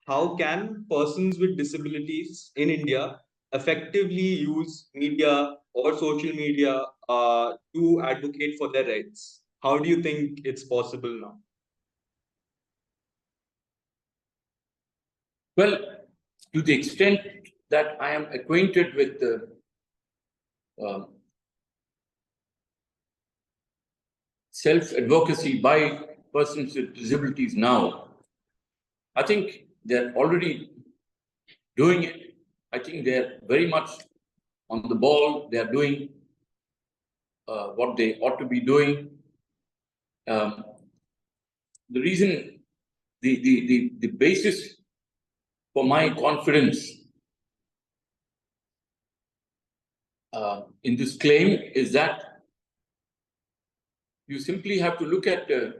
how can persons with disabilities in India effectively use media or social media to advocate for their rights? How do you think it's possible now? Well, to the extent that I am acquainted with the self-advocacy by persons with disabilities now, I think they're already doing it. I think they're very much on the ball. They're doing what they ought to be doing. The reason, the basis for my confidence in this claim is that you simply have to look at the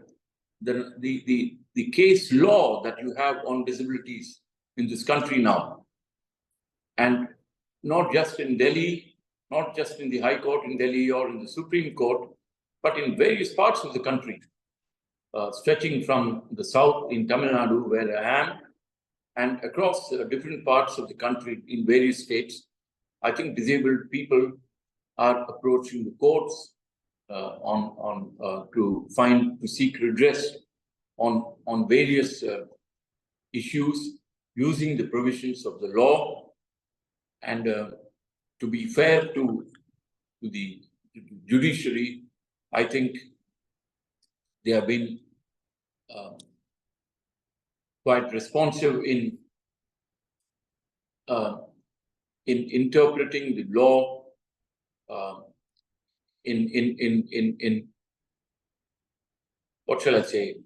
case law that you have on disabilities in this country now. And not just in Delhi, not just in the High Court in Delhi or in the Supreme Court, but in various parts of the country, stretching from the south in Tamil Nadu, where I am, and across different parts of the country in various states. I think disabled people are approaching the courts to seek redress on various issues using the provisions of the law. And to be fair to the judiciary, I think they have been quite responsive in interpreting the law, in what shall I say,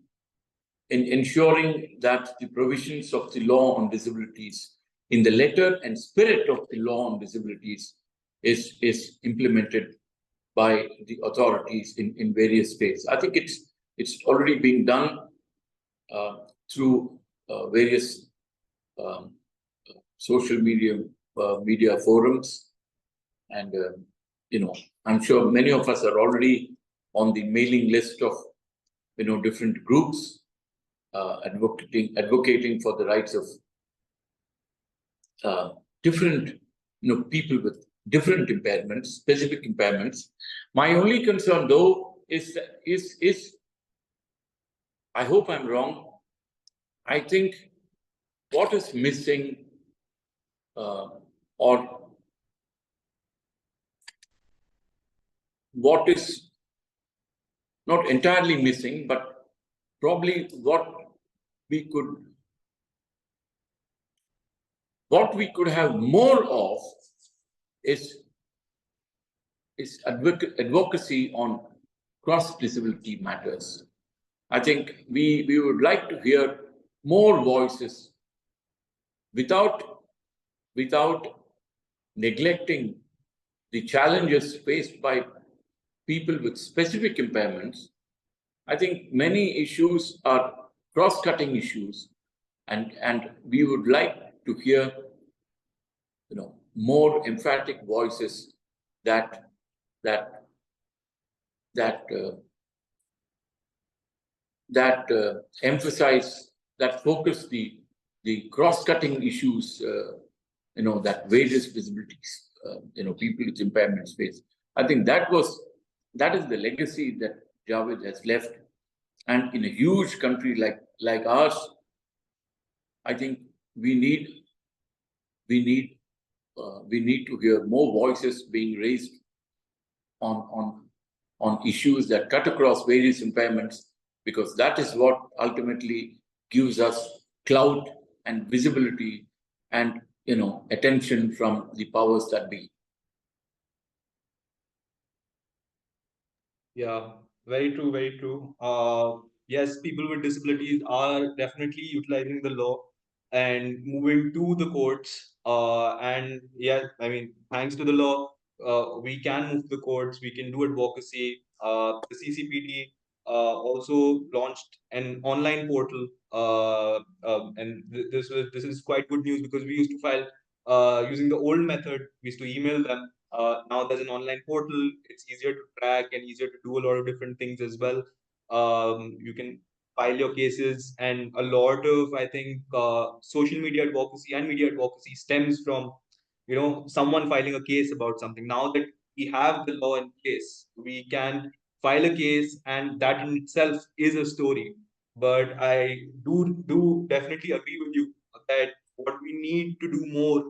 in ensuring that the provisions of the law on disabilities, in the letter and spirit of the law on disabilities, is implemented by the authorities in various states. I think it's already being done through various social media forums, and I'm sure many of us are already on the mailing list of different groups advocating for the rights of different people with different impairments, specific impairments. My only concern, though, is I hope I'm wrong. I think what is missing, or what is not entirely missing, but probably what we could have more of is advocacy on cross-disability matters. I think we would like to hear more voices without neglecting the challenges faced by people with specific impairments. I think many issues are cross-cutting issues, and we would like to hear more emphatic voices that emphasize, that focus the cross-cutting issues that various disabilities people with impairments face. I think that is the legacy that Javed has left. And in a huge country like ours, I think we need to hear more voices being raised on issues that cut across various impairments, because that is what ultimately gives us clout and visibility and attention from the powers that be. Yeah, very true, very true. Yes, people with disabilities are definitely utilizing the law and moving to the courts. And yeah, I mean, thanks to the law, we can move to the courts, we can do advocacy. The CCPT also launched an online portal, and this is quite good news, because we used to file using the old method. We used to email them. Now there's an online portal. It's easier to track and easier to do a lot of different things as well. You can file your cases, and a lot of, I think, social media advocacy and media advocacy stems from, someone filing a case about something. Now that we have the law in place, we can file a case, and that in itself is a story. But I do definitely agree with you that what we need to do more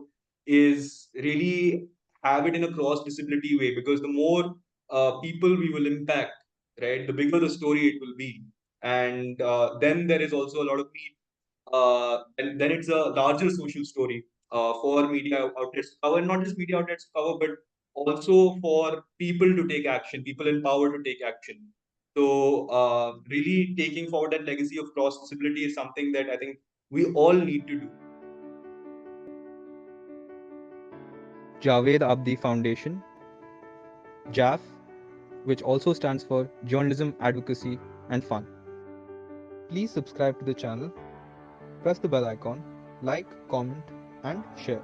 is really have it in a cross disability way, because the more people we will impact, right, the bigger the story it will be. And then there is also a lot of need, and then it's a larger social story for media outlets to cover, not just media outlets to cover, but also for people to take action, people in power to take action. So really taking forward that legacy of cross disability is something that I think we all need to do. Javed Abdi Foundation, JAF, which also stands for Journalism, Advocacy, and Fun. Please subscribe to the channel, press the bell icon, like, comment, and share.